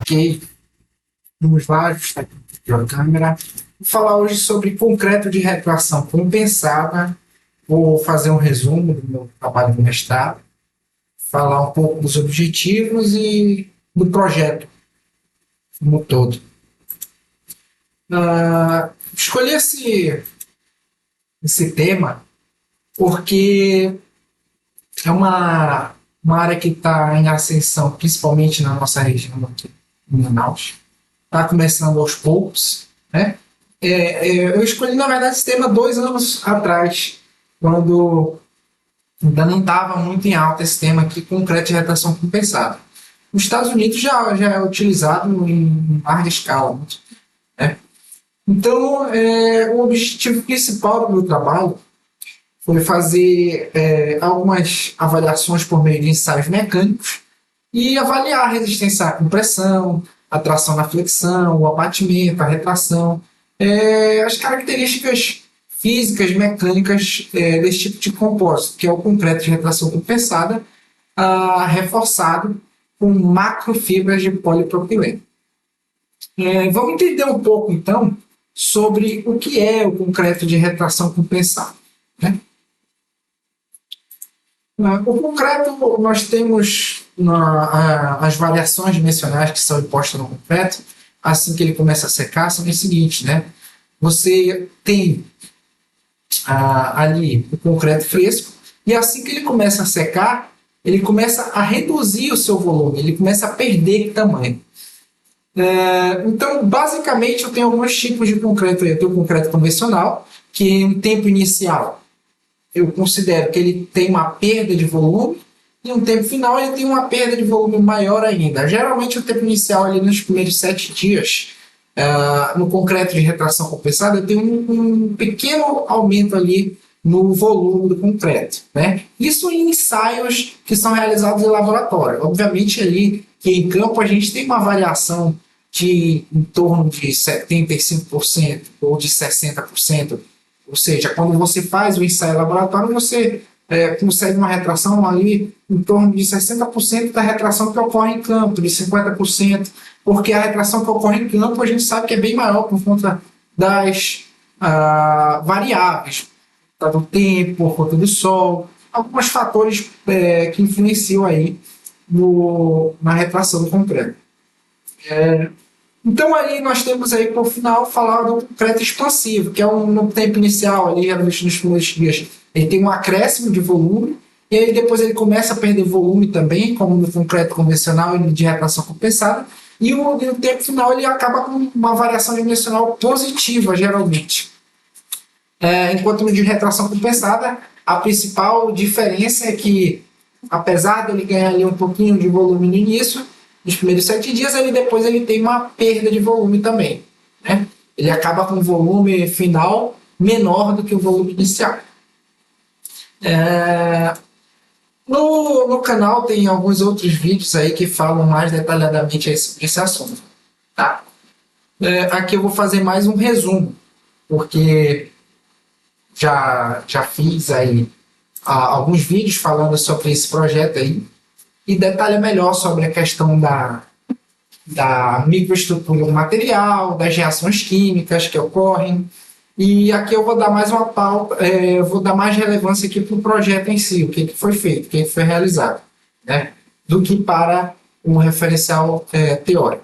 Ok, vamos lá, ajustar aqui a câmera. Vou falar hoje sobre concreto de retração compensada. Vou fazer um resumo do meu trabalho de mestrado, falar um pouco dos objetivos e do projeto como um todo. Escolhi esse tema porque é uma área que está em ascensão, principalmente na nossa região aqui, em Manaus. Está começando aos poucos, né? Eu escolhi, na verdade, esse tema 2 anos atrás, quando ainda não estava muito em alta esse tema aqui, concreto de retração compensada. Nos Estados Unidos já é utilizado em larga escala, né? Então, o objetivo principal do meu trabalho foi fazer algumas avaliações por meio de ensaios mecânicos e avaliar a resistência à compressão, a tração na flexão, o abatimento, a retração, as características físicas, mecânicas desse tipo de compósito, que é o concreto de retração compensada, reforçado com macrofibras de polipropileno. Vamos entender um pouco, então, sobre o que é o concreto de retração compensada, né? O concreto, nós temos as variações dimensionais que são impostas no concreto, assim que ele começa a secar, são as seguintes, né? Você tem ali o concreto fresco, e assim que ele começa a secar, ele começa a reduzir o seu volume, ele começa a perder tamanho. Então, basicamente, eu tenho alguns tipos de concreto. Eu tenho o concreto convencional, que em tempo inicial eu considero que ele tem uma perda de volume, e no tempo final ele tem uma perda de volume maior ainda. Geralmente o tempo inicial, ali nos primeiros 7 dias, no concreto de retração compensada, eu tenho um pequeno aumento ali no volume do concreto, né? Isso em ensaios que são realizados em laboratório. Obviamente ali que em campo a gente tem uma variação de em torno de 75% ou de 60%. Ou seja, quando você faz o ensaio laboratório, você consegue uma retração ali em torno de 60% da retração que ocorre em campo, de 50%, porque a retração que ocorre em campo a gente sabe que é bem maior por conta das variáveis, do tempo, por conta do sol, alguns fatores que influenciam aí na retração do concreto. Então aí nós temos aí por final falar do concreto expansivo, que é no tempo inicial ali, geralmente nos primeiros dias, ele tem um acréscimo de volume, e aí depois ele começa a perder volume também, como no concreto convencional e de retração compensada, e no tempo final ele acaba com uma variação dimensional positiva, geralmente. Enquanto no de retração compensada, a principal diferença é que, apesar de ele ganhar ali um pouquinho de volume no início, nos primeiros 7 dias, depois ele tem uma perda de volume também, né? Ele acaba com um volume final menor do que o volume inicial. No canal tem alguns outros vídeos aí que falam mais detalhadamente sobre esse assunto, tá? Aqui eu vou fazer mais um resumo, porque já fiz aí alguns vídeos falando sobre esse projeto aí, e detalha melhor sobre a questão da microestrutura do material, das reações químicas que ocorrem. E aqui eu vou dar mais vou dar mais relevância aqui para o projeto em si, o que foi feito, o que foi realizado, né? Do que para um referencial teórico.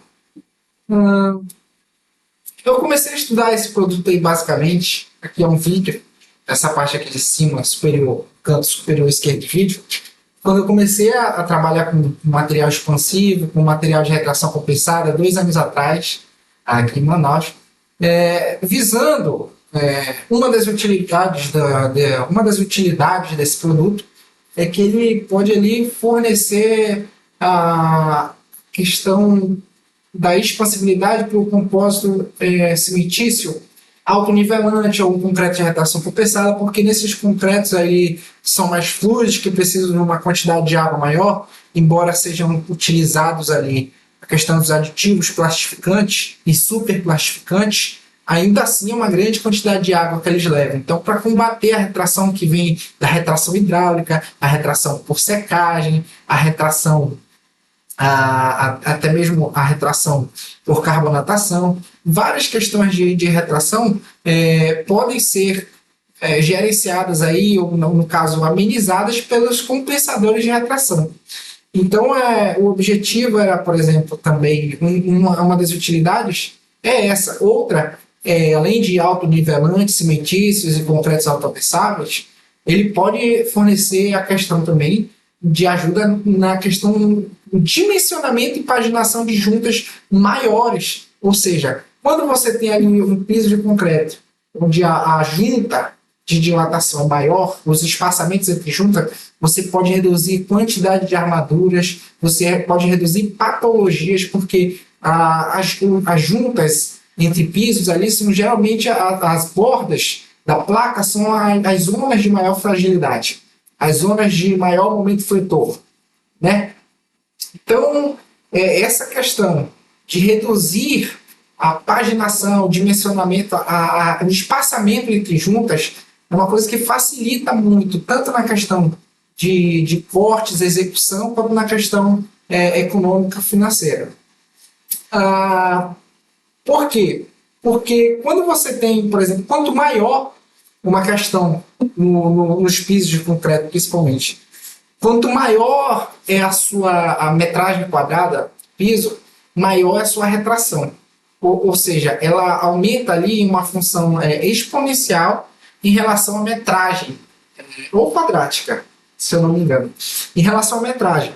Eu comecei a estudar esse produto aí basicamente, aqui é um vídeo, essa parte aqui de cima, superior, canto superior esquerdo do vídeo, quando eu comecei a trabalhar com material expansivo, com material de retração compensada, 2 anos atrás, aqui em Manaus, visando uma das utilidades desse produto é que ele pode ali fornecer a questão da expansibilidade para o compósito cimentício autonivelante ou um concreto de retração compensada, porque nesses concretos aí são mais fluidos, que precisam de uma quantidade de água maior, embora sejam utilizados ali a questão dos aditivos plastificantes e superplastificantes, ainda assim é uma grande quantidade de água que eles levam. Então, para combater a retração que vem da retração hidráulica, a retração por secagem, a retração até mesmo a retração por carbonatação. Várias questões de retração podem ser gerenciadas aí, ou no caso, amenizadas pelos compensadores de retração. Então, o objetivo era, por exemplo, também, uma das utilidades é essa. Outra, além de autonivelantes, cimentícios e concretos autopensáveis, ele pode fornecer a questão também de ajuda na questão do dimensionamento e paginação de juntas maiores. Ou seja, quando você tem ali um piso de concreto, onde a junta de dilatação é maior, os espaçamentos entre juntas, você pode reduzir quantidade de armaduras, você pode reduzir patologias, porque as juntas entre pisos ali são geralmente as bordas da placa, são as zonas de maior fragilidade, as zonas de maior momento fletor, né? Então, essa questão de reduzir a paginação, o dimensionamento, o espaçamento entre juntas é uma coisa que facilita muito, tanto na questão de cortes, execução, quanto na questão econômica financeira. Por quê? Porque quando você tem, por exemplo, quanto maior uma questão nos pisos de concreto, principalmente, quanto maior é a metragem quadrada do piso, maior é a sua retração. Ou seja, ela aumenta ali uma função exponencial em relação à metragem, ou quadrática, se eu não me engano, em relação à metragem.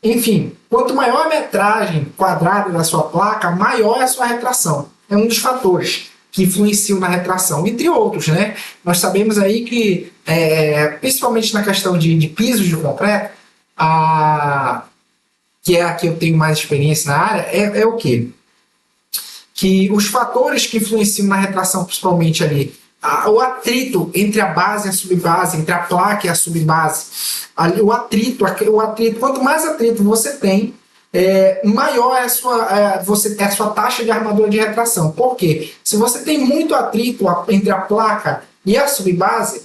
Enfim, quanto maior a metragem quadrada da sua placa, maior é a sua retração. É um dos fatores que influenciam na retração, entre outros, né? Nós sabemos aí que, principalmente na questão de pisos de concreto, que é a que eu tenho mais experiência na área, é o quê? Que os fatores que influenciam na retração, principalmente ali, o atrito entre a base e a subbase, entre a placa e a subbase, o atrito, quanto mais atrito você tem, maior é a sua taxa de armadura de retração. Por quê? Se você tem muito atrito entre a placa e a subbase,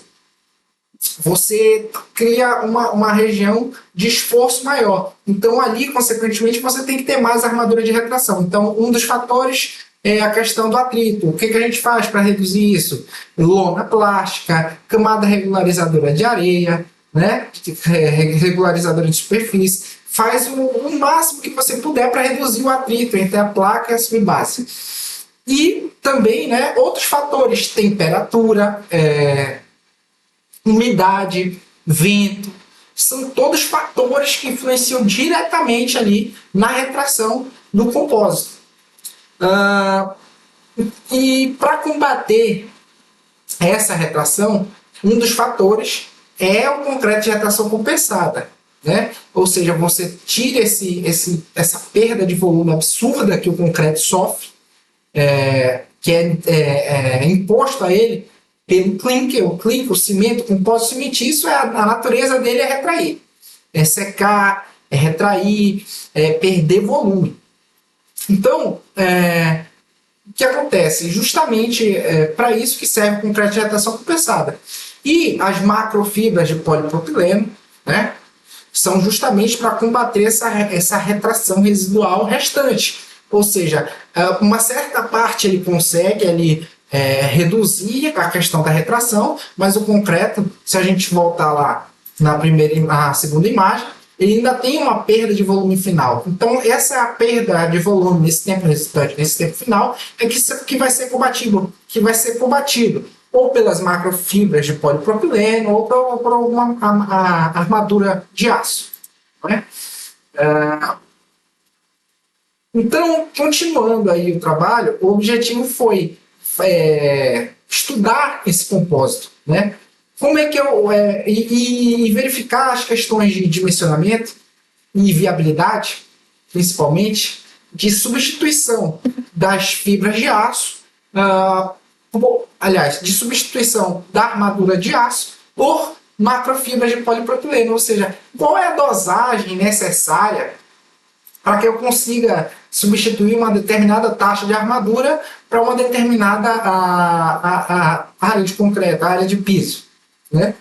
você cria uma região de esforço maior. Então, ali, consequentemente, você tem que ter mais armadura de retração. Então, um dos fatores é a questão do atrito. O que a gente faz para reduzir isso? Lona plástica, camada regularizadora de areia, né? Regularizadora de superfície. Faz o máximo que você puder para reduzir o atrito entre a placa e a subbase. E também, né, outros fatores, temperatura, umidade, vento, são todos fatores que influenciam diretamente ali na retração do compósito. E para combater essa retração, um dos fatores é o concreto de retração compensada, né? Ou seja, você tira essa perda de volume absurda que o concreto sofre, que é imposto a ele pelo clinker. O cimento, o compósito cimentício, a natureza dele é retrair, é secar, é retrair, é perder volume. Então, o que acontece? Justamente para isso que serve o concreto de retração compensada. E as macrofibras de polipropileno, né, são justamente para combater essa retração residual restante. Ou seja, uma certa parte ele consegue ali, reduzir a questão da retração, mas o concreto, se a gente voltar lá na segunda imagem, ele ainda tem uma perda de volume final. Então, essa perda de volume nesse tempo restante, nesse tempo final, que vai ser combatido ou pelas macrofibras de polipropileno ou por uma armadura de aço. Né? Então, continuando aí o trabalho, o objetivo foi estudar esse compósito, né? Como é que e verificar as questões de dimensionamento e viabilidade, principalmente, de substituição das fibras de aço, de substituição da armadura de aço por macrofibras de polipropileno, ou seja, qual é a dosagem necessária para que eu consiga substituir uma determinada taxa de armadura para uma determinada área de concreto, a área de piso. Né?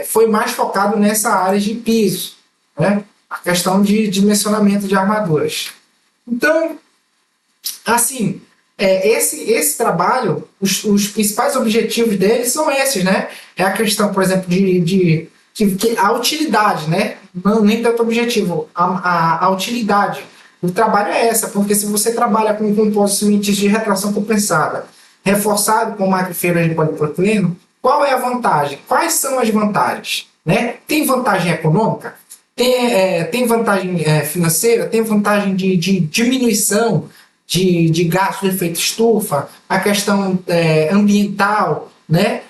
Foi mais focado nessa área de piso. Né? a questão de dimensionamento de armaduras. Então, assim, esse trabalho, os principais objetivos dele são esses, né? É a questão, por exemplo, de a utilidade, né? Não, nem tanto objetivo, a utilidade. O trabalho é essa, porque se você trabalha com um compósito cimentício de retração compensada, reforçado com macrofibras de polipropileno, qual é a vantagem? Quais são as vantagens? Né? Tem vantagem econômica? Tem vantagem financeira? Tem vantagem de diminuição de gasto de efeito estufa? A questão ambiental, né?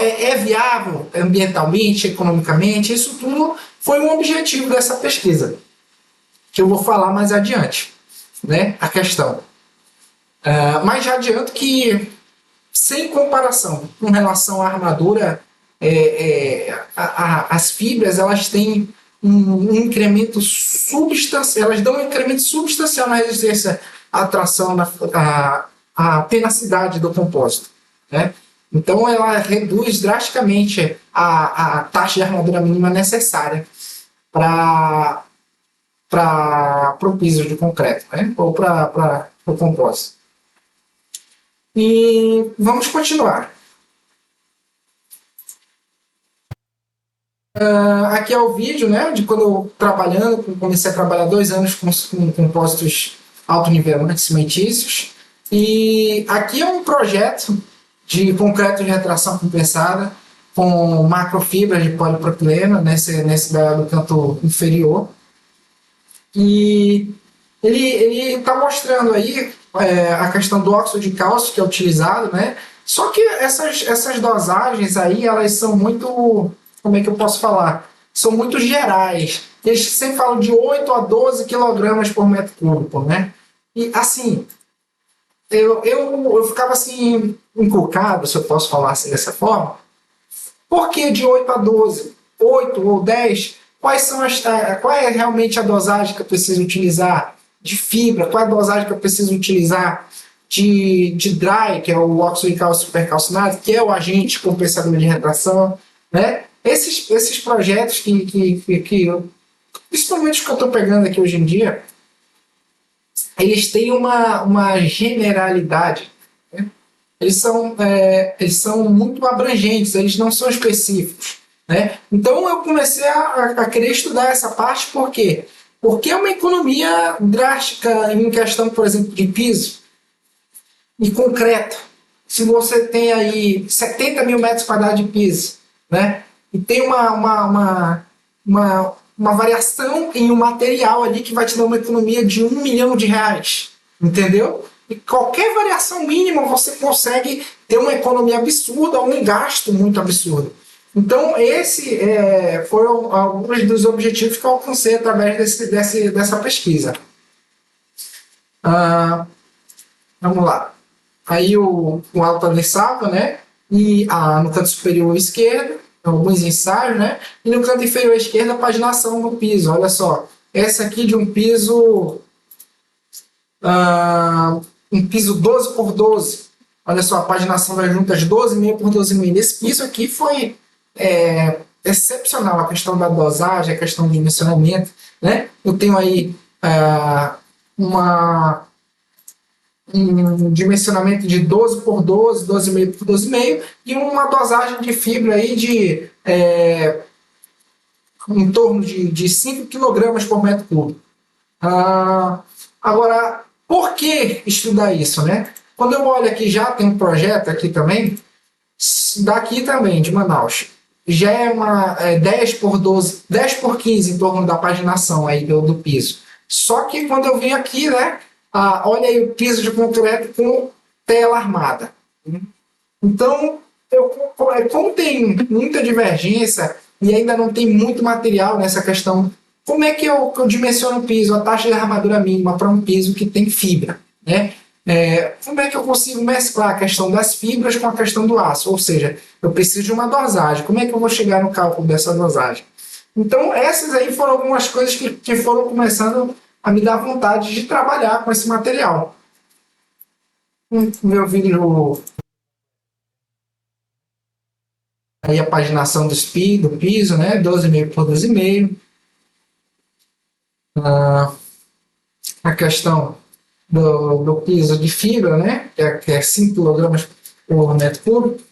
É viável ambientalmente, economicamente? Isso tudo foi um objetivo dessa pesquisa, que eu vou falar mais adiante, né? A questão. Mas já adianto que, sem comparação com relação à armadura, as fibras elas têm um incremento substancial, elas dão um incremento substancial na resistência à tração, à tenacidade do compósito, né? Então ela reduz drasticamente a taxa de armadura mínima necessária para o piso de concreto, né? Ou para o compósito. E vamos continuar. Aqui é o vídeo, né, de quando eu comecei a trabalhar 2 anos com compósitos autonivelantes cimentícios. E aqui é um projeto de concreto de retração compensada com macrofibras de polipropileno nesse do canto inferior. E ele está mostrando aí a questão do óxido de cálcio que é utilizado, né? Só que essas dosagens aí, elas são muito, como é que eu posso falar? São muito gerais. Eles sempre falam de 8 a 12 quilogramas por metro cúbico, né? E assim, eu ficava assim, encucado, se eu posso falar assim dessa forma. Por que de 8 a 12? 8 ou 10? Qual é realmente a dosagem que eu preciso utilizar de fibra? Qual é a dosagem que eu preciso utilizar de dry, que é o óxido de cálcio supercalcinado, que é o agente compensador de retração, né? Esses projetos principalmente os que eu estou pegando aqui hoje em dia, eles têm uma generalidade, né? Eles são muito abrangentes, eles não são específicos, né? Então eu comecei a querer estudar essa parte, por quê? Porque é uma economia drástica em questão, por exemplo, de piso e concreto. Se você tem aí 70 mil metros quadrados de piso, né? E tem uma variação em um material ali que vai te dar uma economia de R$ 1 milhão, entendeu? E qualquer variação mínima você consegue ter uma economia absurda ou um gasto muito absurdo. Então, esse foram alguns dos objetivos que eu alcancei através dessa pesquisa. Vamos lá. Aí o autoanalisava, né? E no canto superior esquerdo, alguns ensaios, né? E no canto inferior esquerdo, a paginação do piso. Olha só, essa aqui de um piso 12 por 12. Olha só, a paginação das juntas 12,5 por 12,5. Nesse piso aqui foi excepcional a questão da dosagem, a questão do dimensionamento, né? Eu tenho aí um dimensionamento de 12 por 12, 12,5 por 12,5 e uma dosagem de fibra aí de em torno de 5 kg por metro cúbico. Agora, por que estudar isso, né? Quando eu olho aqui, já tem um projeto aqui também, daqui também, de Manaus, já é uma 10 por 12, 10 por 15 em torno da paginação aí do piso. Só que quando eu vim aqui, né, olha aí o piso de concreto com tela armada. Então, como tem muita divergência e ainda não tem muito material nessa questão, como é que eu dimensiono o piso, a taxa de armadura mínima para um piso que tem fibra, né? Como é que eu consigo mesclar a questão das fibras com a questão do aço? Ou seja, eu preciso de uma dosagem. Como é que eu vou chegar no cálculo dessa dosagem? Então, essas aí foram algumas coisas que foram começando a me dar vontade de trabalhar com esse material. Meu vídeo aí a paginação do piso, né? 12,5 por 12,5. Ah, a questão do piso de fibra, né? Que é 5 kg por metro cúbico.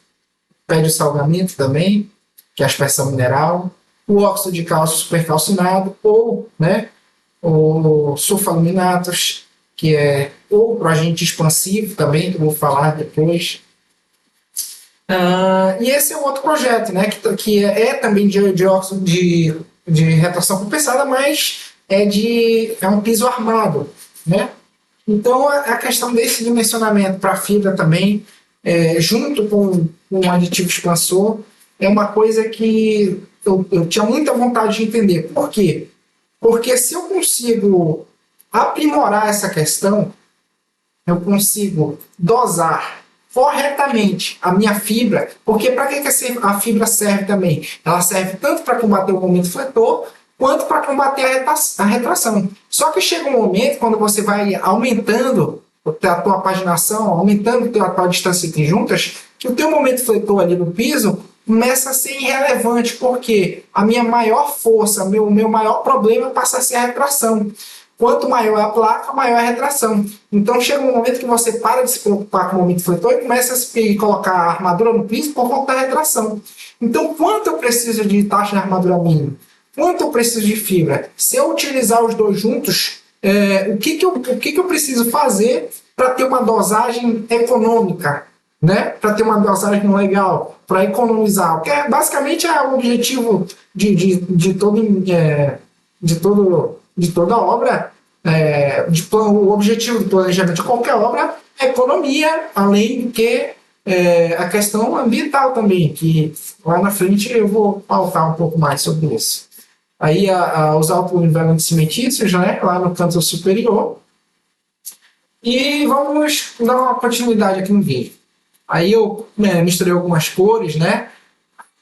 Pede o salgamento também, que é a aspersão mineral. O óxido de cálcio supercalcinado, ou, né, o sulfaluminatos, que é outro agente expansivo também, que eu vou falar depois. E esse é um outro projeto, né, que é também de óxido de retração compensada, mas é um piso armado, né? Então a questão desse dimensionamento para a fibra também, junto com um aditivo expansor, é uma coisa que eu tinha muita vontade de entender. Por quê? Porque se eu consigo aprimorar essa questão, eu consigo dosar corretamente a minha fibra, porque para que a fibra serve também? Ela serve tanto para combater o momento fletor, quanto para combater a retração. Só que chega um momento, quando você vai aumentando a tua paginação, aumentando a tua distância entre juntas, que o teu momento fletor ali no piso começa a ser irrelevante, porque a minha maior força, meu maior problema passa a ser a retração. Quanto maior a placa, maior a retração. Então chega um momento que você para de se preocupar com o momento fletor e começa a se colocar a armadura no piso por conta da retração. Então, quanto eu preciso de taxa de armadura mínima? Quanto eu preciso de fibra? Se eu utilizar os dois juntos, o que eu preciso fazer para ter uma dosagem econômica? Né? Para ter uma dosagem legal, para economizar? Porque basicamente é o objetivo de toda obra, o objetivo do planejamento de qualquer obra é economia, além do que a questão ambiental também, que lá na frente eu vou pautar um pouco mais sobre isso. Aí os autonivelantes cimentícios, né, lá no canto superior. E vamos dar uma continuidade aqui no vídeo. Aí eu misturei algumas cores, né?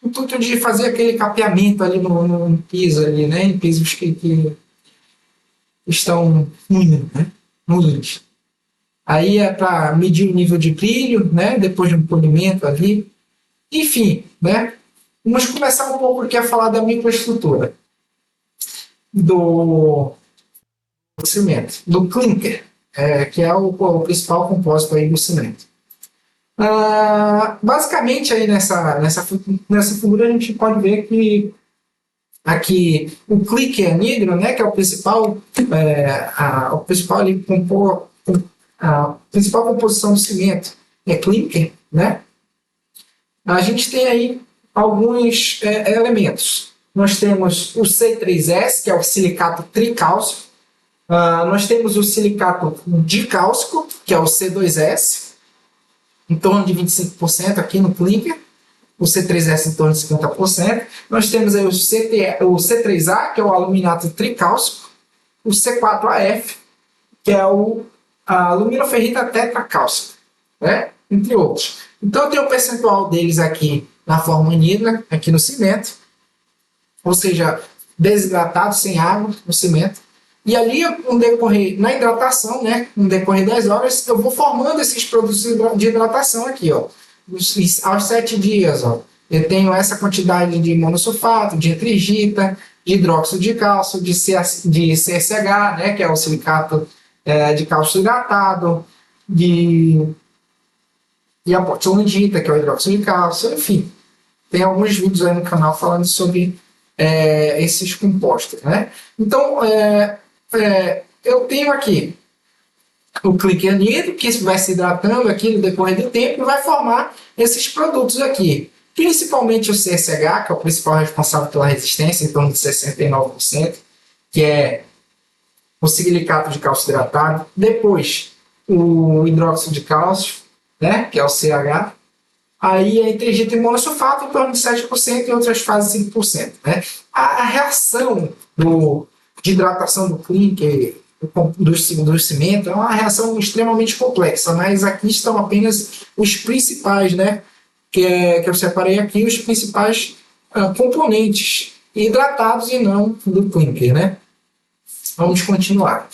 O intuito de fazer aquele capeamento ali no piso, ali, né? Em pisos que estão ruins, né? Ruins. Aí é para medir o nível de brilho, né? Depois de um polimento ali. Enfim, né? Vamos começar um pouco aqui a falar da microestrutura do cimento, do clinker, que é o principal compósito aí do cimento. Basicamente aí nessa figura a gente pode ver que aqui o clinker anidro, né, que é o principal o principal ali, a principal composição do cimento é clinker, né? A gente tem aí alguns elementos. Nós temos o C3S, que é o silicato tricálcico. Nós temos o silicato dicálcico, que é o C2S, em torno de 25% aqui no clinker. O C3S em torno de 50%. Nós temos aí o C3A, que é o aluminato tricálcico. O C4AF, que é o aluminoferrita tetracálcico, né? Entre outros. Então, tem o percentual deles aqui na forma anhidra, aqui no cimento, ou seja, desidratado, sem água, no cimento. E ali, na hidratação, né, no decorrer das horas, eu vou formando esses produtos de hidratação aqui, ó. Aos 7 dias, ó, eu tenho essa quantidade de monossulfato, de antrigita, de hidróxido de cálcio, de CSH, né, que é o silicato de cálcio hidratado, de a portlandita, que é o hidróxido de cálcio, enfim. Tem alguns vídeos aí no canal falando sobre esses compostos, né? Então, eu tenho aqui o clinker anidro, que vai se hidratando aqui no decorrer do tempo e vai formar esses produtos aqui. Principalmente o CSH, que é o principal responsável pela resistência, em torno de 69%, que é o silicato de cálcio hidratado. Depois, o hidróxido de cálcio, né, que é o CH. Aí a antrigita e monossulfato em torno de 7% e outras fases 5%. Né? A reação de hidratação do clinker, do cimento, é uma reação extremamente complexa, mas aqui estão apenas os principais, né? Que eu separei aqui, os principais componentes hidratados e não do clinker. Né? Vamos continuar.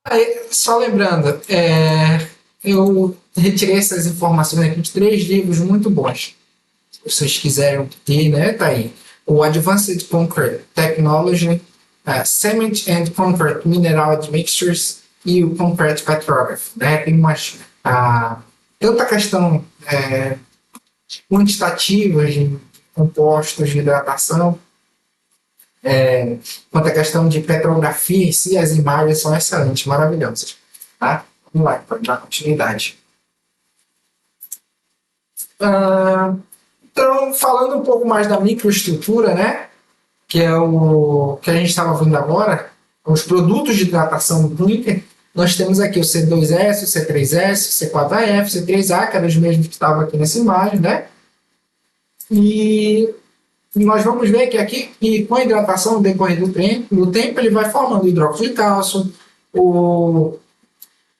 Aí, só lembrando, eu retirei essas informações aqui de 3 livros muito bons. Se vocês quiserem obter, né, tá aí. O Advanced Concrete Technology, Cement and Concrete Mineral Admixtures e o Concrete Petrography, né? Tem tanta questão quantitativa de compostos de hidratação, quanto a questão de petrografia em si. As imagens são excelentes, maravilhosas. Tá? Vamos lá, para dar continuidade. Então, falando um pouco mais da microestrutura, né, que é o que a gente estava vendo agora, os produtos de hidratação do clinker, nós temos aqui o C2S, o C3S, o C4AF, o C3A, que eram os mesmos que estavam aqui nessa imagem, né? E nós vamos ver que aqui, que com a hidratação no decorrer do tempo, ele vai formando o hidróxido de cálcio, o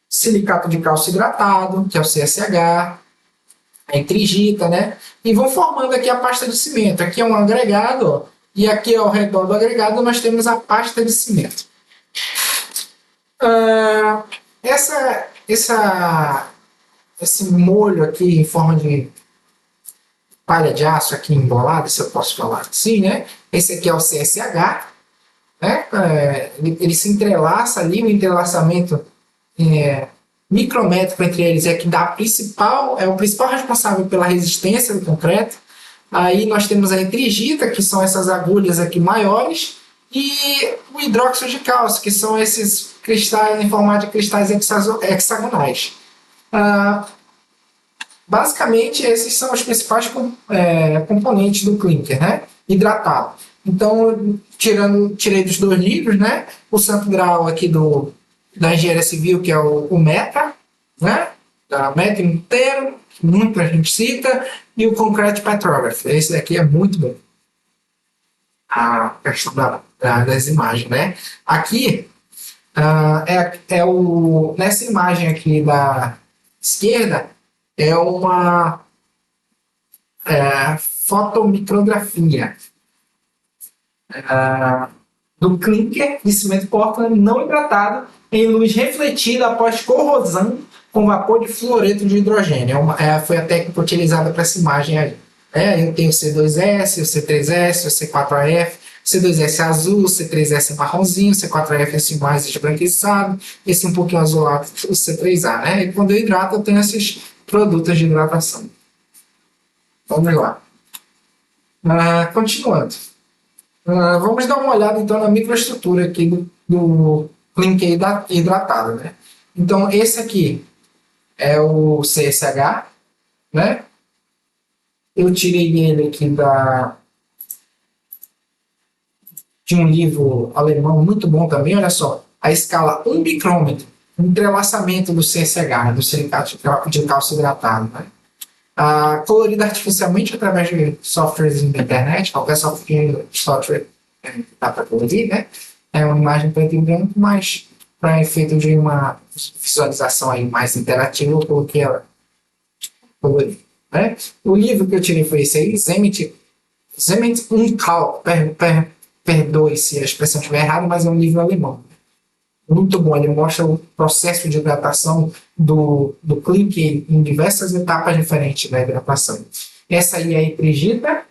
silicato de cálcio hidratado, que é o CSH, a trigita, né? E vão formando aqui a pasta de cimento. Aqui é um agregado, ó, e aqui ao redor do agregado nós temos a pasta de cimento. Esse molho aqui em forma de palha de aço aqui embolada, se eu posso falar assim, né? Esse aqui é o CSH, né? Ele se entrelaça ali, o entrelaçamento micrométrico entre eles é que dá o principal responsável pela resistência do concreto. Aí nós temos a trigita, que são essas agulhas aqui maiores, e o hidróxido de cálcio, que são esses cristais em formato de cristais hexagonais. Basicamente, esses são os principais componentes do clinker, né? Hidratado. Então, tirei dos 2 livros, né? O santo grau aqui da engenharia civil, que é o META, né? Da META inteiro, que muita gente cita, e o Concrete Petrography. Esse daqui é muito bom. A questão das imagens, né? Aqui, nessa imagem aqui da esquerda, é uma fotomicrografia do clinker de cimento Portland não hidratado em luz refletida após corrosão com vapor de fluoreto de hidrogênio. Foi a técnica utilizada para essa imagem aí. Eu tenho o C2S, o C3S, o C4AF, o C2S azul, o C3S marronzinho, o C4AF esse mais esbranquiçado, esse um pouquinho azulado, o C3A. Né? E quando eu hidrato, eu tenho esses produtos de hidratação. Vamos lá. Continuando. Vamos dar uma olhada então na microestrutura aqui do clinker hidratado. Né? Então, esse aqui é o CSH, né? Eu tirei ele aqui de um livro alemão muito bom também. Olha só, a escala 1 micrômetro, entrelaçamento do CSH, do silicato de cálcio hidratado, né? Colorido artificialmente através de softwares da internet. Qualquer software dá para colorir, né? É uma imagem preto e branco, mas para efeito de uma visualização aí mais interativa, eu coloquei ela colorida. Né? O livro que eu tirei foi esse aí, Cement und Kalk. Perdoe se a expressão estiver errada, mas é um livro alemão. Muito bom, ele mostra o processo de hidratação do clinker em diversas etapas diferentes da hidratação. Essa aí é a trigita.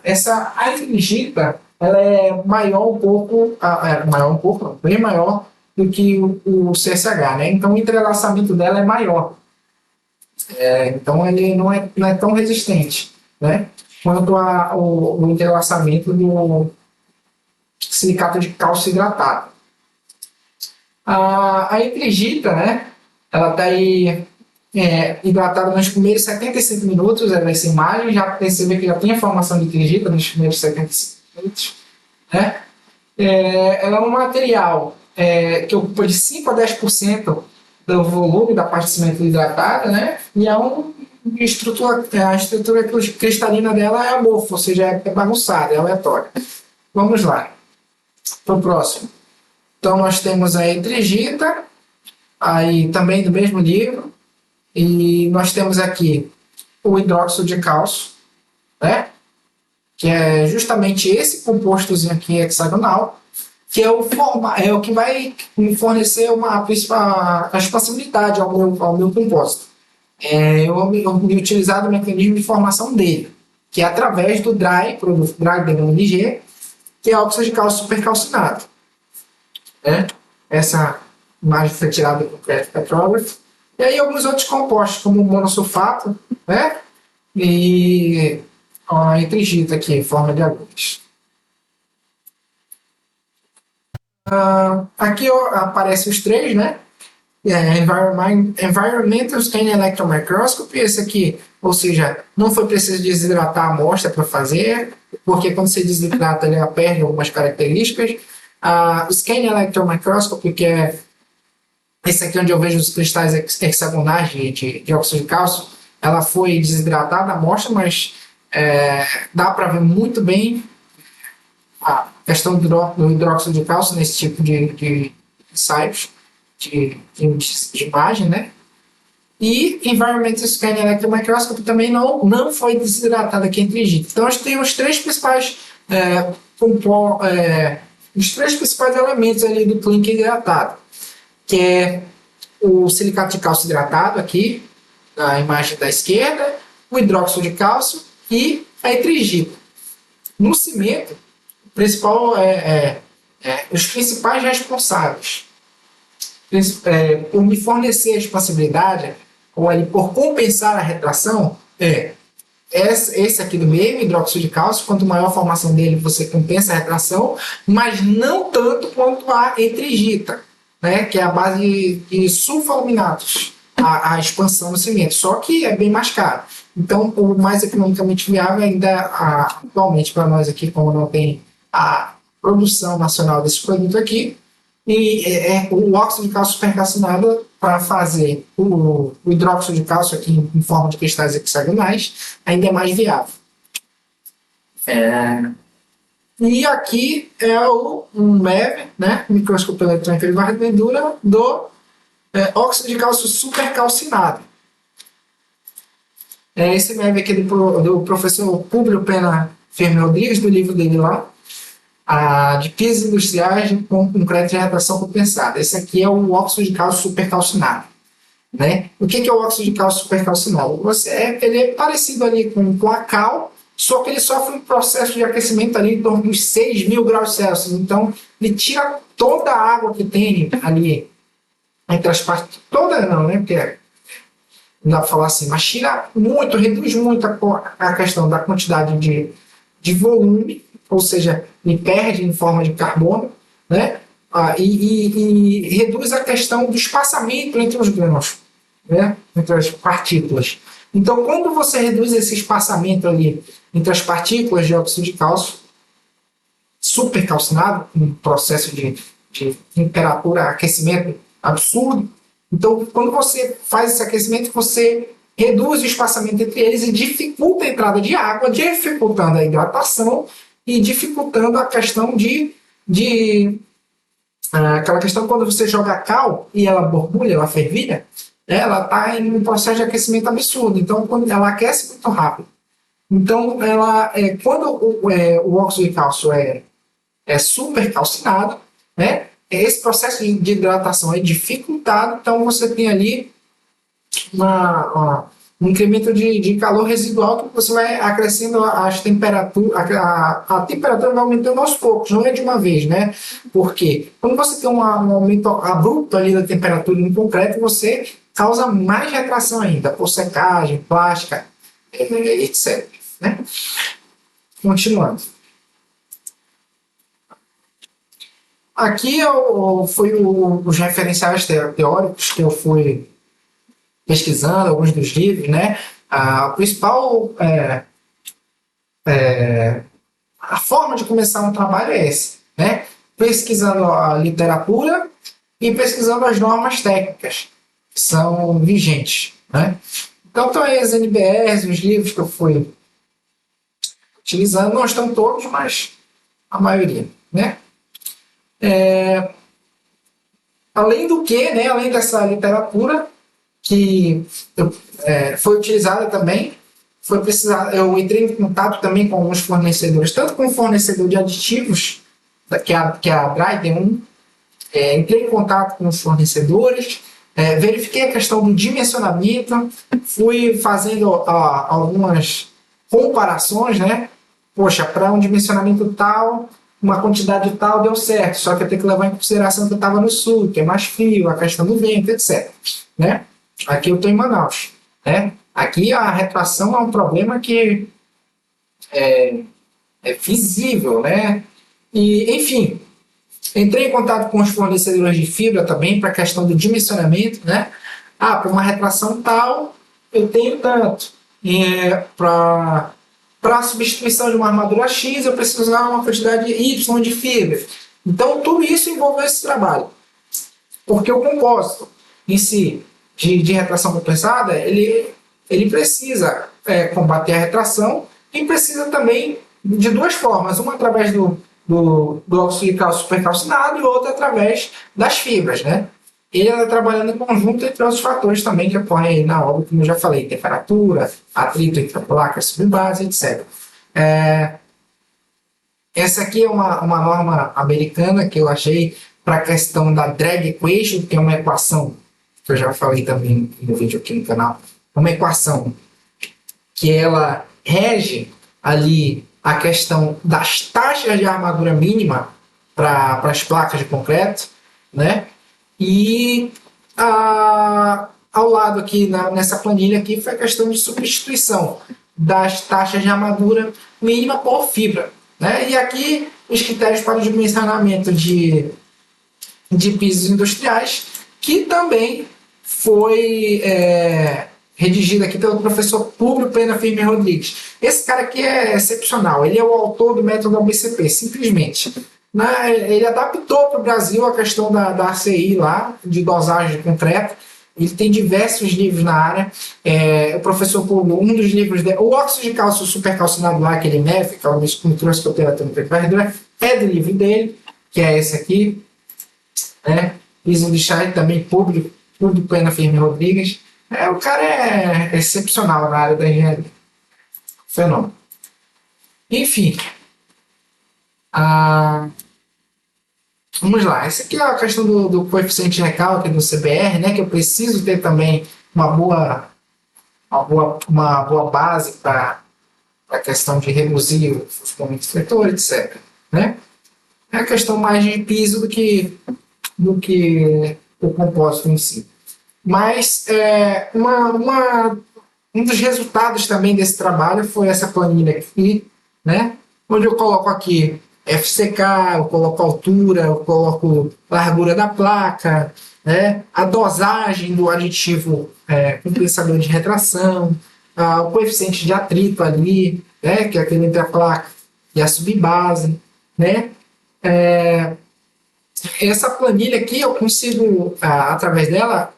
Essa trigita, ela é bem maior do que o CSH, né? Então o entrelaçamento dela é maior. Então ele não é tão resistente, né? Quanto o entrelaçamento do silicato de cálcio hidratado. A trigita, né? Ela está aí hidratada nos primeiros 75 minutos. Nessa imagem já percebe que já tem a formação de trigita nos primeiros 75 minutos, né? Ela é um material que ocupa de 5 a 10% do volume da parte de cimento hidratada, né? E a estrutura cristalina dela é amorfa, ou seja, é bagunçada, é aleatória. Vamos lá. Para o próximo. Então, nós temos a trigita, aí também do mesmo livro, e nós temos aqui o hidróxido de cálcio, né? Que é justamente esse compostozinho aqui hexagonal, que é o que vai me fornecer a expansibilidade ao meu compósito. Eu me utilizar do mecanismo de formação dele, que é através do produto dry DMLG, que é óxido de cálcio supercalcinado. Né? Essa imagem foi tirada do Creative Petrography. E aí alguns outros compostos, como o monossulfato, né? E a nitrigita aqui, em forma de agulhas. Aqui aparecem os três, né? Environmental Scanning Electron Microscopy, esse aqui, ou seja, não foi preciso desidratar a amostra para fazer, porque quando você desidrata ele perde algumas características. O Scanning Electron Microscopy, que é esse aqui onde eu vejo os cristais hexagonais de óxido de cálcio, ela foi desidratada a amostra, mas dá para ver muito bem a questão do hidróxido de cálcio nesse tipo de ensaios de imagem, né? E Environmental Scanning Electron Microscopy também não foi desidratado aqui entre Egito. Então, a gente tem os três principais elementos ali do clínico hidratado, que é o silicato de cálcio hidratado aqui, na imagem da esquerda, o hidróxido de cálcio e a etrigita. No cimento, os principais responsáveis por me fornecer a expansibilidade, ou ali por compensar a retração, esse aqui do meio, hidróxido de cálcio. Quanto maior a formação dele, você compensa a retração, mas não tanto quanto a etrigita, né, que é a base de sulfoaluminatos, a expansão do cimento, só que é bem mais caro. Então, o mais economicamente viável ainda, atualmente para nós aqui, como não tem a produção nacional desse produto aqui, e o óxido de cálcio supercalcinado para fazer o hidróxido de cálcio aqui em forma de cristais hexagonais ainda é mais viável. E aqui é um MEV, né, microscopia eletrônica de varredura do óxido de cálcio supercalcinado. Esse MEV aqui do professor Públio Pena Firme Rodrigues, do livro dele lá, de pisos industriais com crédito de retração compensada. Esse aqui é o óxido de cálcio supercalcinado. Né? O que é o óxido de cálcio supercalcinado? Ele é parecido ali com a cal, só que ele sofre um processo de aquecimento ali em torno dos 6.000 graus Celsius. Então, ele tira toda a água que tem ali entre as partes. Toda não, né? Porque não dá para falar assim, mas tira muito, reduz muito a questão da quantidade de volume, ou seja, ele perde em forma de carbono, né? E reduz a questão do espaçamento entre os grãos, né? Entre as partículas. Então, quando você reduz esse espaçamento ali entre as partículas de óxido de cálcio supercalcinado, um processo de temperatura, aquecimento absurdo, então, quando você faz esse aquecimento, você reduz o espaçamento entre eles e dificulta a entrada de água, dificultando a hidratação e dificultando a questão aquela questão quando você joga cal e ela borbulha, ela fervilha, ela está em um processo de aquecimento absurdo. Então, quando ela aquece muito rápido. Então, quando o óxido de cálcio é super calcinado, né, esse processo de hidratação é dificultado. Então, você tem ali um incremento de calor residual que você vai acrescendo as temperaturas, a temperatura vai aumentando aos poucos, não é de uma vez, né? Porque quando você tem um aumento abrupto ali da temperatura no concreto, você causa mais retração ainda, por secagem, plástica, etc. Né? Continuando. Aqui foi os referenciais teóricos que eu fui pesquisando, alguns dos livros, né? A principal a forma de começar um trabalho é essa, né? Pesquisando a literatura e pesquisando as normas técnicas que são vigentes, né? Então, estão aí as NBRs, os livros que eu fui utilizando, não estão todos, mas a maioria, né? Além do que, né, além dessa literatura que foi utilizada também, eu entrei em contato também com alguns fornecedores, tanto com o fornecedor de aditivos que é a Dryden 1. Entrei em contato com os fornecedores, verifiquei a questão do dimensionamento, fui fazendo algumas comparações, né? Poxa, para um dimensionamento tal, uma quantidade tal deu certo, só que eu tenho que levar em consideração que eu estava no sul, que é mais frio, a questão do vento, etc. Né? Aqui eu estou em Manaus. Né? Aqui a retração é um problema que é visível, né? E, enfim, entrei em contato com os fornecedores de fibra também para a questão do dimensionamento, né? Para uma retração tal, eu tenho tanto. Para a substituição de uma armadura X, eu preciso usar uma quantidade Y de fibra. Então, tudo isso envolveu esse trabalho. Porque o compósito em si, de retração compensada, ele precisa combater a retração e precisa também de duas formas. Uma através do óxido de cálcio supercalcinado e outra através das fibras, né? Ele está trabalhando em conjunto entre outros fatores também que ocorrem na obra, como eu já falei, temperatura, atrito entre a placa, subbase, etc. Essa aqui é uma norma americana que eu achei para a questão da drag equation, que é uma equação, que eu já falei também no vídeo aqui no canal, uma equação que ela rege ali a questão das taxas de armadura mínima para as placas de concreto, né? E ao lado aqui, nessa planilha aqui, foi a questão de substituição das taxas de armadura mínima por fibra. Né? E aqui os critérios para o dimensionamento de pisos industriais, que também foi redigido aqui pelo professor Públio Pena Firme Rodrigues. Esse cara aqui é excepcional, ele é o autor do método ABCP, simplesmente. Ele adaptou para o Brasil a questão da ACI lá, de dosagem de concreto. Ele tem diversos livros na área. O professor Públio, um dos livros dele, o óxido de cálcio supercalcinado lá, aquele MEF, que é uma estrutura que eu tenho é do livro dele, que é esse aqui. Piso de chá também, Públio Pena Firme Rodrigues. O cara é excepcional na área da engenharia. Fenômeno. Enfim. Vamos lá. Essa aqui é a questão do coeficiente de recalque do CBR, né? Que eu preciso ter também uma boa base para a questão de reduzir o funcionamento do fletor, etc. Né? É a questão mais de piso do que o compósito em si. Mas um dos resultados também desse trabalho foi essa planilha aqui, né? Onde eu coloco aqui FCK, eu coloco altura, eu coloco largura da placa, né? A dosagem do aditivo compensador de retração, o coeficiente de atrito ali, né? Que é aquele entre a placa e a subbase, né? Essa planilha aqui eu consigo, através dela,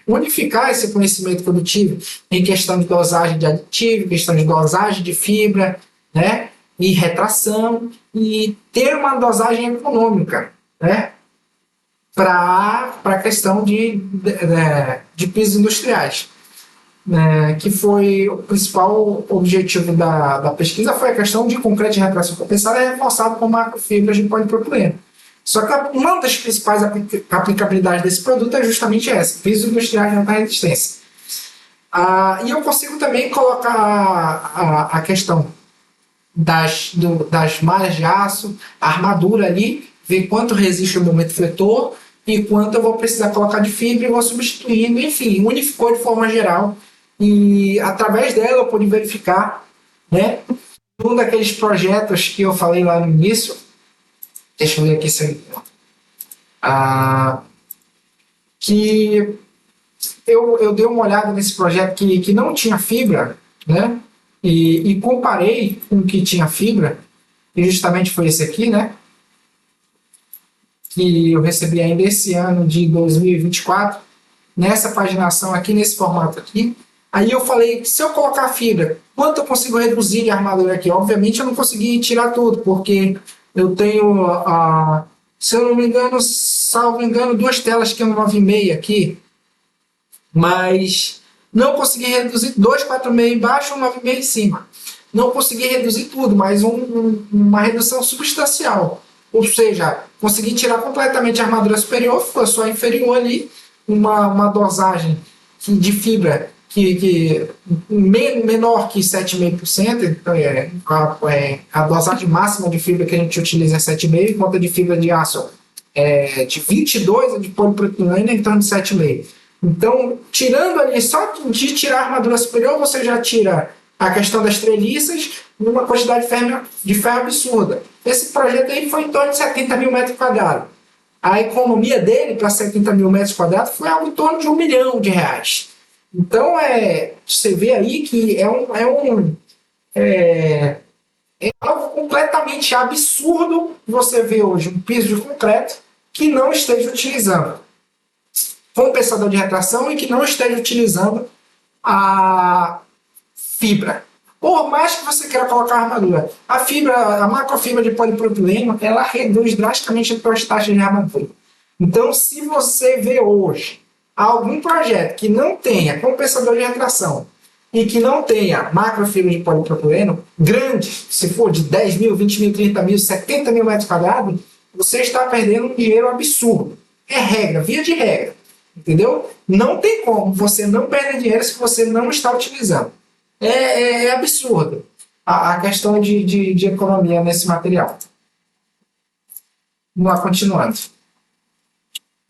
unificar esse conhecimento que eu tive em questão de dosagem de aditivo, questão de dosagem de fibra, né? E retração, e ter uma dosagem econômica, né? Para a questão de pisos industriais. Que foi o principal objetivo da pesquisa, foi a questão de concreto de retração compensada reforçado com macrofibras de polipropileno. Só que uma das principais aplicabilidades desse produto é justamente essa, pisos industriais de alta resistência. E eu consigo também colocar a questão das malhas de aço, a armadura ali, ver quanto resiste o momento fletor e quanto eu vou precisar colocar de fibra e vou substituindo, enfim, unificou de forma geral. E através dela eu pude verificar, né, um daqueles projetos que eu falei lá no início. Deixa eu ver aqui se que eu dei uma olhada nesse projeto que não tinha fibra, né? E comparei com o que tinha fibra, e justamente foi esse aqui, né? Que eu recebi ainda esse ano de 2024, nessa paginação aqui, nesse formato aqui. Aí eu falei, se eu colocar fibra, quanto eu consigo reduzir de armadura aqui? Obviamente eu não consegui tirar tudo, porque eu tenho, se eu não me engano, salvo engano, 2 telas que é um 9,5 aqui, mas não consegui reduzir 2,46 embaixo e 9,5 em cima. Não consegui reduzir tudo, mas uma redução substancial. ou seja, consegui tirar completamente a armadura superior, ficou só inferior ali, uma dosagem de fibra que menor que 7,5%, então a dosagem máxima de fibra que a gente utiliza é 7,5%, enquanto a de fibra de aço de 22%, a de polipropileno é em torno de 7,5%. Então, tirando ali, só de tirar a armadura superior, você já tira a questão das treliças numa quantidade de ferro absurda. Esse projeto aí foi em torno de 70 mil metros quadrados. A economia dele para 70 mil metros quadrados foi algo em torno de R$1 milhão. Então, você vê aí que é algo completamente absurdo você ver hoje um piso de concreto que não esteja utilizando compensador de retração e que não esteja utilizando a fibra. Por mais que você queira colocar a armadura, a macrofibra de polipropileno, ela reduz drasticamente as suas taxas de armadura. Então, se você vê hoje algum projeto que não tenha compensador de retração e que não tenha macrofibra de polipropileno grande, se for de 10 mil, 20 mil, 30 mil, 70 mil metros quadrados, você está perdendo um dinheiro absurdo. É regra, via de regra. Entendeu? Não tem como você não perder dinheiro se você não está utilizando. É absurdo a questão de economia nesse material. Vamos lá, continuando.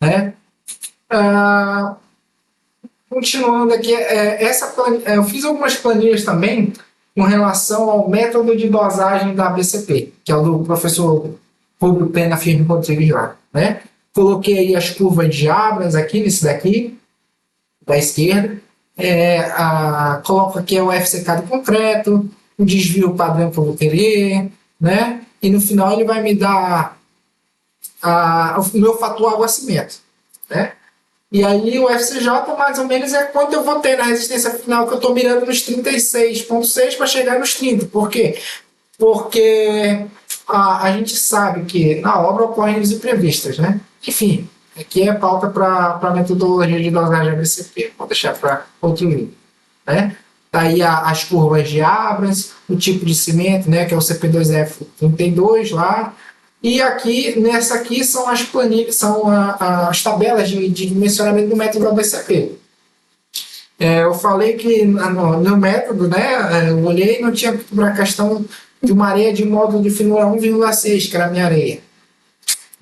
Né? Continuando aqui, eu fiz algumas planilhas também com relação ao método de dosagem da BCP, que é o do professor Rubio Pena Firme Rodrigues lá, né? Coloquei aí as curvas de Abras aqui, nesse daqui, da esquerda. Coloco aqui o FCK do concreto, o desvio padrão que eu vou querer, né? E no final ele vai me dar o meu fator água-cimento, né? E aí o FCJ mais ou menos é quanto eu vou ter na resistência final, que eu estou mirando nos 36,6 para chegar nos 30. Por quê? Porque a gente sabe que na obra ocorrem os imprevistos, né? Enfim, aqui é pauta para a metodologia de dosagem ABCP, vou deixar para outro livro, né? Daí as curvas de Abras, o tipo de cimento, né, que é o CP2F32 lá, e aqui, nessa aqui são as planilhas, são as tabelas de dimensionamento do método ABCP. Eu falei que no método, né, eu olhei e não tinha para a questão de uma areia de módulo de finura 1,6, que era a minha areia.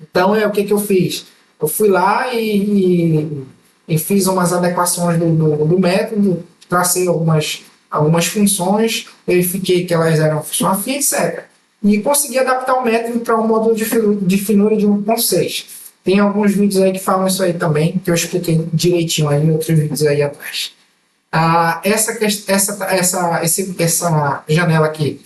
Então, o que eu fiz? Eu fui lá e fiz umas adequações do método, tracei algumas funções, verifiquei que elas eram função afim, etc. E consegui adaptar o método para um módulo de finura de 1,6. Tem alguns vídeos aí que falam isso aí também, que eu expliquei direitinho aí em outros vídeos aí atrás. Essa janela aqui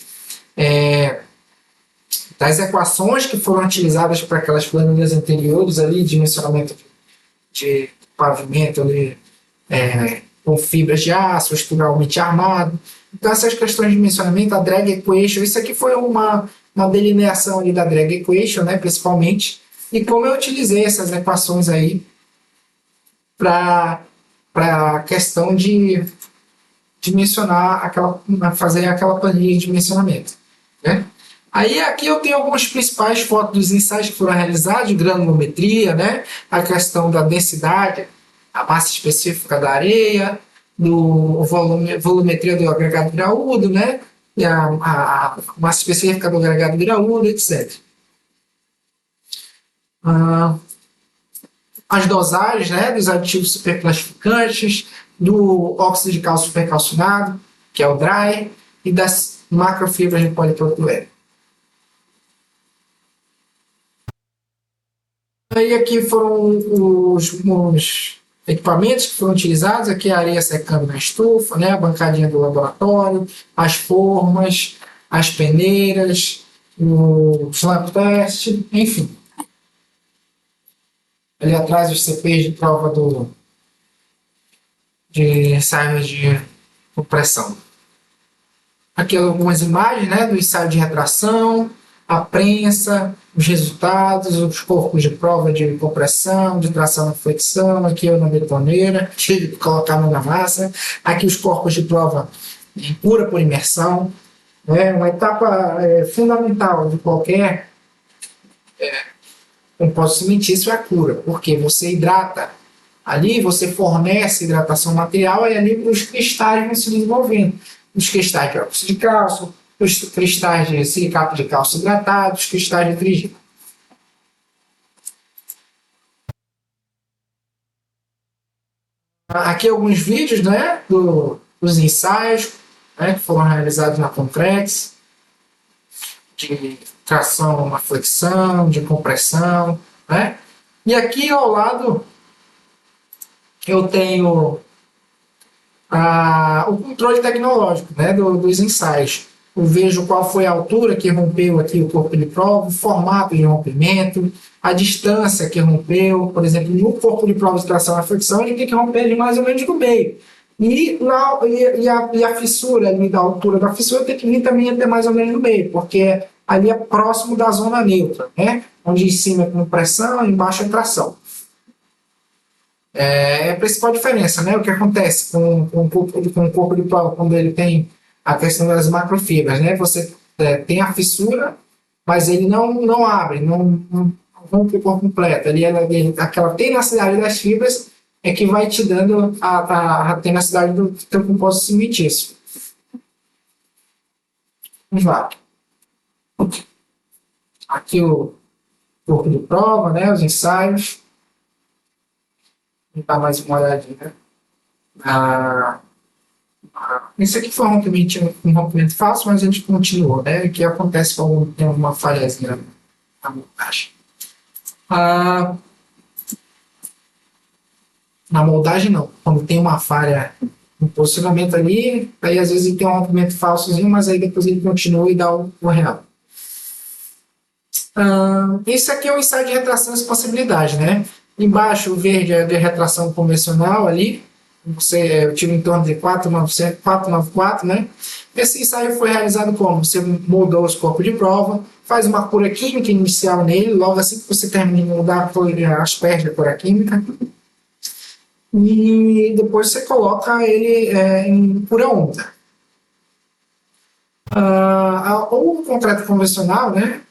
das equações que foram utilizadas para aquelas planilhas anteriores ali, dimensionamento de pavimento ali, com fibras de aço, estruturalmente armado. Então essas questões de dimensionamento, a drag equation, isso aqui foi uma delineação ali da drag equation, né, principalmente, e como eu utilizei essas equações aí para a questão de dimensionar fazer aquela planilha de dimensionamento, né? Aí aqui eu tenho algumas principais fotos dos ensaios que foram realizados, de granulometria, né? A questão da densidade, a massa específica da areia, do volumetria do agregado graúdo, né? E a massa específica do agregado graúdo, etc. As dosagens, né, dos aditivos superclassificantes, do óxido de cálcio supercalcinado, que é o DRY, e das macrofibras de polipropileno. Aí aqui foram os equipamentos que foram utilizados, aqui a areia secando na estufa, né, a bancadinha do laboratório, as formas, as peneiras, o slump test, enfim. Ali atrás os CPs de prova de ensaios de compressão. Aqui algumas imagens, né, do ensaio de retração, a prensa, os resultados, os corpos de prova de compressão, de tração e flexão, aqui eu na betoneira, tive que colocar a mão na massa, aqui os corpos de prova em pura por imersão, uma etapa fundamental de qualquer compósito cimentício é a cura, porque você hidrata ali, você fornece hidratação material e ali os cristais vão se desenvolvendo. Os cristais de óxido de cálcio, os cristais de silicato de cálcio hidratado, os cristais de trigênio. Aqui alguns vídeos, né, dos ensaios, né, que foram realizados na Concrex, de tração na flexão, de compressão, né? E aqui ao lado eu tenho o controle tecnológico, né, dos ensaios. Eu vejo qual foi a altura que rompeu aqui o corpo de prova, o formato de rompimento, a distância que rompeu. Por exemplo, no corpo de prova de tração na flexão, ele tem que romper de mais ou menos no meio. E a fissura ali da altura da fissura tem que vir também até mais ou menos no meio, porque ali é próximo da zona neutra, né? Onde em cima é compressão e embaixo é tração. É a principal diferença, né? O que acontece com o corpo de prova quando ele tem a questão das macrofibras, né? Você tem a fissura, mas ele não abre, não rompe o corpo completo. Aquela tenacidade das fibras é que vai te dando a tenacidade do teu compósito cimentício. Vamos lá. Aqui o corpo de prova, né? Os ensaios. Vou dar mais uma olhadinha. Esse aqui foi um rompimento fácil, mas a gente continuou, né? O que acontece quando tem uma falhazinha na moldagem? Na moldagem não, quando tem uma falha no posicionamento ali, aí às vezes ele tem um rompimento falsozinho, mas aí depois ele continua e dá o real. Esse aqui é o ensaio de retração e expansibilidade, né? Embaixo o verde é de retração convencional ali, eu tive em torno de 494, né? Esse ensaio foi realizado como? Você moldou os corpos de prova, faz uma cura química inicial nele, logo assim que você termina de moldar as pernas da cura química, e depois você coloca ele em cura úmida. Ou o concreto convencional, né?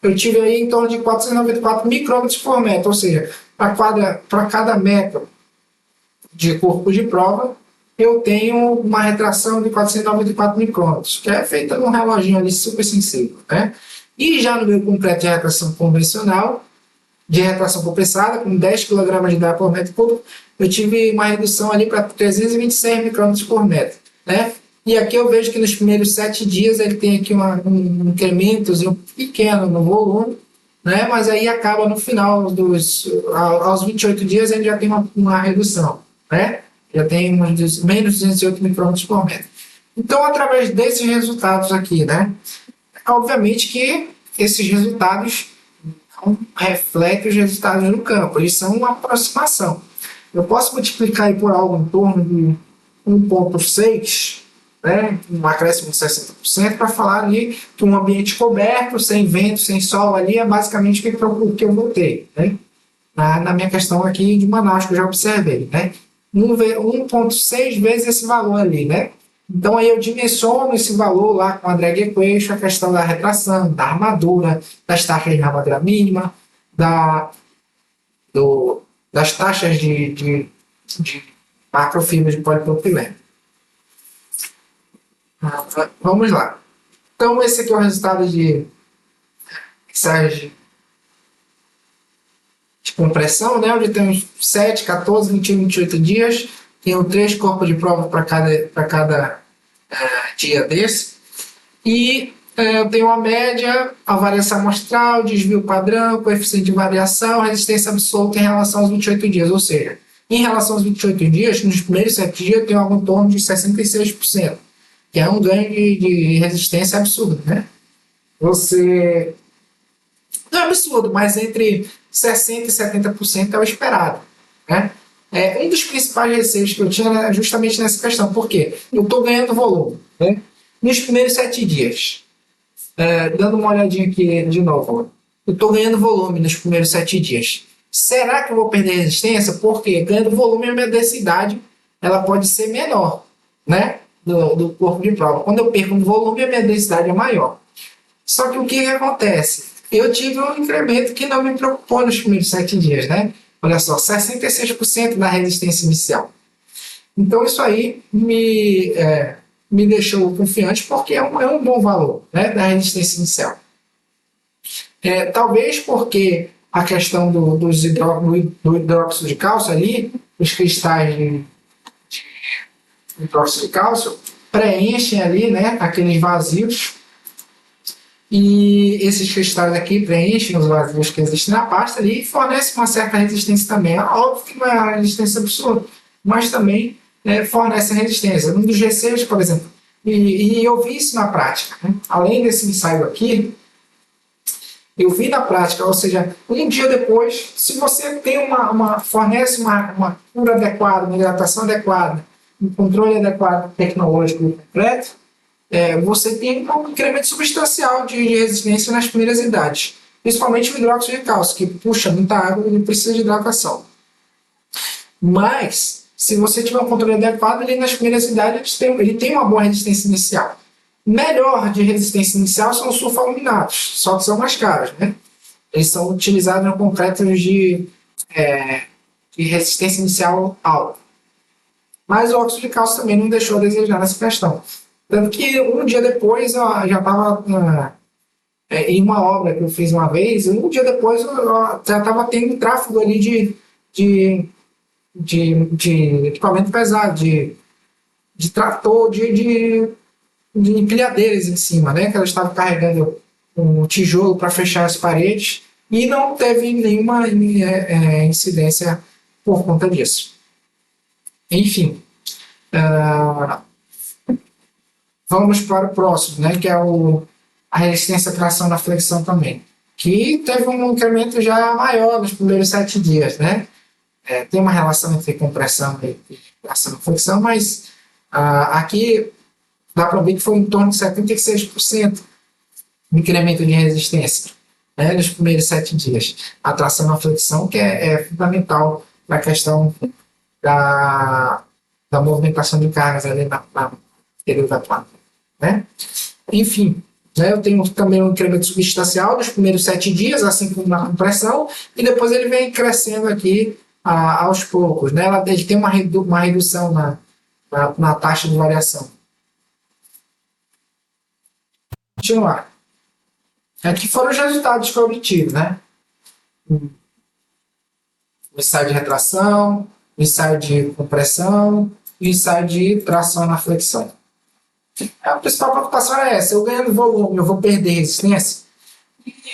Eu tive aí em torno de 494 micrômetros por metro, ou seja, para cada metro de corpo de prova, eu tenho uma retração de 494 micrômetros, que é feita num reloginho ali super sensível, né? E já no meu concreto de retração convencional, de retração compensada, com 10 kg de DA por metro cúbico, eu tive uma redução ali para 326 micrômetros por metro, né? E aqui eu vejo que nos primeiros 7 dias ele tem aqui um incrementozinho pequeno no volume, né? Mas aí acaba no final, aos 28 dias, ele já tem uma redução, né? Já tem menos 208 micrômetros por metro. Então, através desses resultados aqui, né? Obviamente que esses resultados não refletem os resultados no campo, eles são uma aproximação. Eu posso multiplicar aí por algo em torno de 1,6, né, um acréscimo de 60%, para falar ali que um ambiente coberto, sem vento, sem sol ali, é basicamente o que eu voltei, né, na minha questão aqui de Manaus, que eu já observei, né, 1,6 vezes esse valor ali, né. Então aí eu dimensiono esse valor lá com a drag equation, a questão da retração, da armadura, das taxas de armadura mínima, das taxas de macrofibra de polipropileno. Vamos lá. Então esse aqui é o resultado de ensaios de compressão, né, onde temos 7, 14, 21, 28 dias. Tenho 3 corpos de prova para cada dia desse. E eu tenho uma média, a variação amostral, desvio padrão, coeficiente de variação, resistência absoluta em relação aos 28 dias. Ou seja, em relação aos 28 dias, nos primeiros 7 dias eu tenho algo em torno de 66%, que é um ganho de resistência absurdo, né? Não é absurdo, mas entre 60% e 70% é o esperado, né? Um dos principais receios que eu tinha era justamente nessa questão. Por quê? Eu estou ganhando volume, né? Nos primeiros 7 dias. Dando uma olhadinha aqui de novo. Eu estou ganhando volume nos primeiros 7 dias. Será que eu vou perder resistência? Porque ganhando volume, a minha densidade ela pode ser menor, né? Do corpo de prova. Quando eu perco um volume, a minha densidade é maior. Só que o que acontece? eu tive um incremento que não me preocupou nos primeiros 7 dias, né? Olha só, 66% da resistência inicial. Então, isso aí me deixou confiante porque é um bom valor, né, da resistência inicial. Talvez porque a questão do hidróxido de cálcio ali, os cristais de hidróxido de cálcio preenchem ali, né, aqueles vazios, e esses cristais aqui preenchem os vazios que existem na pasta ali e fornecem uma certa resistência também. É óbvio que não é uma resistência absoluta, mas também fornece resistência. Um dos receios, por exemplo, e eu vi isso na prática, né? Além desse ensaio aqui, eu vi na prática, ou seja, um dia depois, se você tem fornece uma cura adequada, uma hidratação adequada, um controle adequado tecnológico do concreto, você tem um incremento substancial de resistência nas primeiras idades, principalmente o hidróxido de cálcio, que puxa muita água e precisa de hidratação. Mas, se você tiver um controle adequado, ele nas primeiras idades ele tem uma boa resistência inicial. Melhor de resistência inicial são os sulfaluminatos, só que são mais caros, né? Eles são utilizados no concreto de resistência inicial alta. Mas o óxido de cálcio também não deixou a desejar nessa questão. Tanto que um dia depois, eu já estava em uma obra que eu fiz uma vez, um dia depois eu já estava tendo tráfego ali de equipamento pesado, de trator, de empilhadeiras em cima, né? Que ela estava carregando um tijolo para fechar as paredes e não teve nenhuma incidência por conta disso. Enfim, vamos para o próximo, né? Que é a resistência à tração na flexão também, que teve um incremento já maior nos primeiros 7 dias, né? Tem uma relação entre compressão e tração na flexão, mas aqui dá para ver que foi em torno de 76% de incremento de resistência, né, nos primeiros 7 dias. A tração na flexão, que é fundamental para a questão da movimentação de cargas ali na período da planta, né? Enfim, né, eu tenho também um incremento substancial nos primeiros 7 dias, assim como na compressão, e depois ele vem crescendo aqui aos poucos, né? Ele tem uma redução na taxa de variação. Continuar. Aqui foram os resultados que eu obtive, né? O ensaio de retração, o ensaio de compressão e o ensaio de tração na flexão. A principal preocupação é essa: eu ganhando volume, eu vou perder resistência?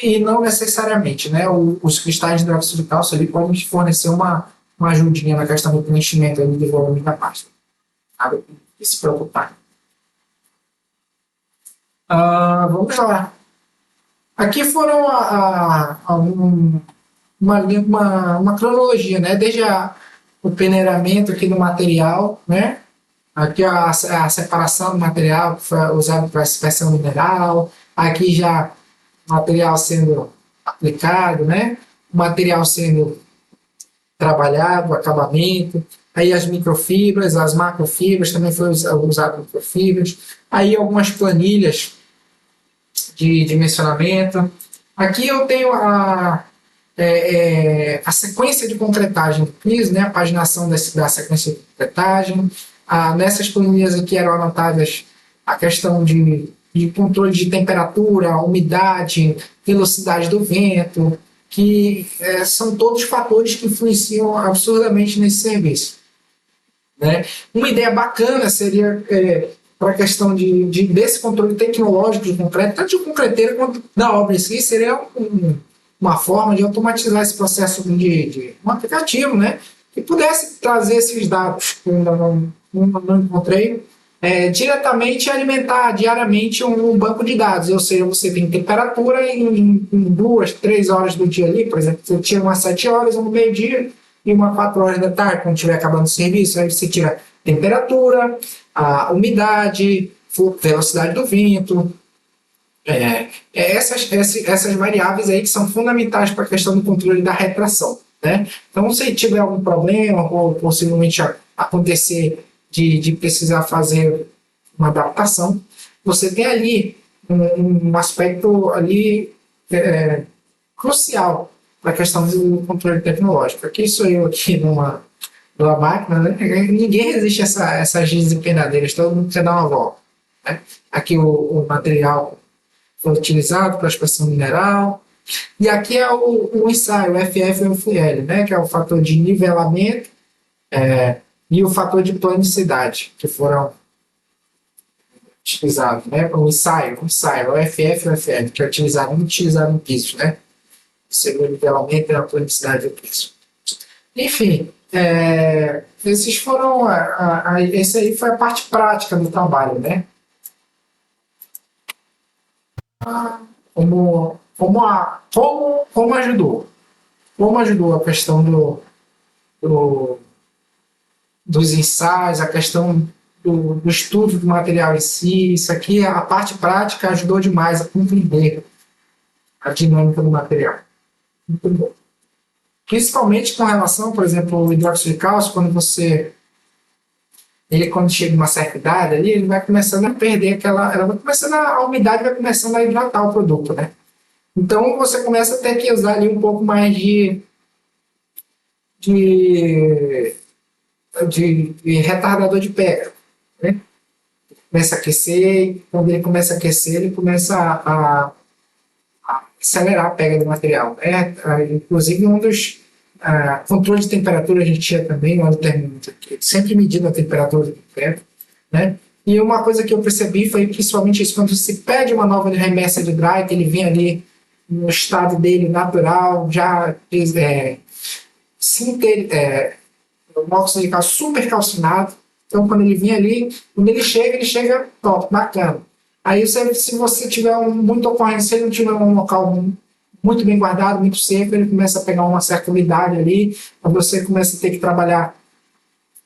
E não necessariamente, né? Os cristais de hidróxido de cálcio ali podem fornecer uma ajudinha na questão do preenchimento ali do volume da pasta. Nada que se preocupar. Vamos lá. Aqui foram uma cronologia, né? Desde o peneiramento aqui do material, né? Aqui a separação do material que foi usado para a inspeção mineral. Aqui já o material sendo aplicado, né? O material sendo trabalhado, o acabamento. Aí as microfibras, as macrofibras, também foi usado microfibras. Aí algumas planilhas de dimensionamento. Aqui eu tenho a sequência de concretagem do piso, né? A paginação da sequência de concretagem. Nessas planilhas aqui eram anotadas a questão de controle de temperatura, umidade, velocidade do vento, que são todos fatores que influenciam absurdamente nesse serviço, né? Uma ideia bacana seria para a questão desse controle tecnológico de concreto, tanto de concreteiro quanto da obra em si, seria uma forma de automatizar esse processo de um aplicativo, né, que pudesse trazer esses dados que eu ainda não encontrei, diretamente alimentar diariamente um banco de dados. Ou seja, você tem temperatura em 2, 3 horas do dia ali, por exemplo, você tira umas 7 horas, no meio-dia e umas 4 horas da tarde, quando estiver acabando o serviço, aí você tira temperatura, a umidade, velocidade do vento, essas variáveis aí que são fundamentais para a questão do controle da retração, né? Então, se tiver algum problema ou possivelmente acontecer de precisar fazer uma adaptação, você tem ali um aspecto ali crucial para a questão do controle tecnológico. Aqui sou eu aqui numa máquina, né? Ninguém resiste a essas desempenadeiras, todo mundo quer dar uma volta. Né? Aqui o material foi utilizado para a expressão mineral. E aqui é o ensaio, o FF e o FL, né? Que é o fator de nivelamento e o fator de planicidade, que foram utilizados, né? O ensaio, o FF e o FL, que é utilizado em pisos, né? Segundo o nivelamento e a planicidade do piso. Enfim, esses foram esse aí foi a parte prática do trabalho, né? Como ajudou? Como ajudou a questão do, dos ensaios, a questão do estudo do material em si? Isso aqui, a parte prática ajudou demais a compreender a dinâmica do material. Muito bom. Principalmente com relação, por exemplo, ao hidróxido de cálcio, quando chega a uma certa idade, ali, ele vai começando a perder a umidade vai começando a hidratar o produto, né? Então você começa a ter que usar ali um pouco mais de, de retardador de pega, né? Começa a aquecer, e quando ele começa a aquecer, ele começa a acelerar a pega do material, né? Inclusive, um dos controles de temperatura a gente tinha também lá no termômetro, sempre medindo a temperatura do pé, né? E uma coisa que eu percebi foi principalmente isso, quando se pede uma nova remessa de dry, que ele vem ali no estado dele natural, já um óxido de cálcio super calcinado. Então, quando ele vinha ali, quando ele chega top, bacana. Aí, se você tiver muita ocorrência, se ele não tiver um local muito bem guardado, muito seco, ele começa a pegar uma certa umidade ali, aí você começa a ter que trabalhar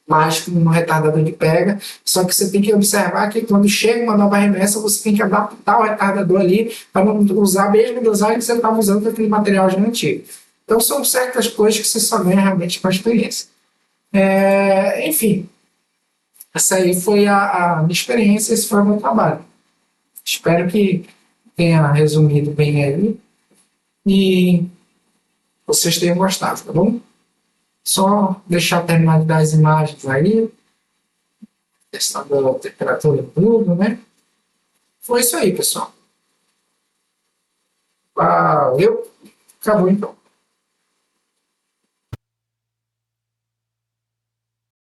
mais no retardador de pega. Só que você tem que observar que quando chega uma nova remessa, você tem que adaptar o retardador ali para não usar a mesma dosagem que você estava usando com aquele material já antigo. Então, são certas coisas que você só ganha realmente com a experiência. Enfim, essa aí foi a minha experiência, esse foi o meu trabalho. Espero que tenha resumido bem aí e vocês tenham gostado, tá bom? Só deixar terminar de dar as imagens aí, questão da temperatura e tudo, né? Foi isso aí, pessoal. Valeu! Acabou então.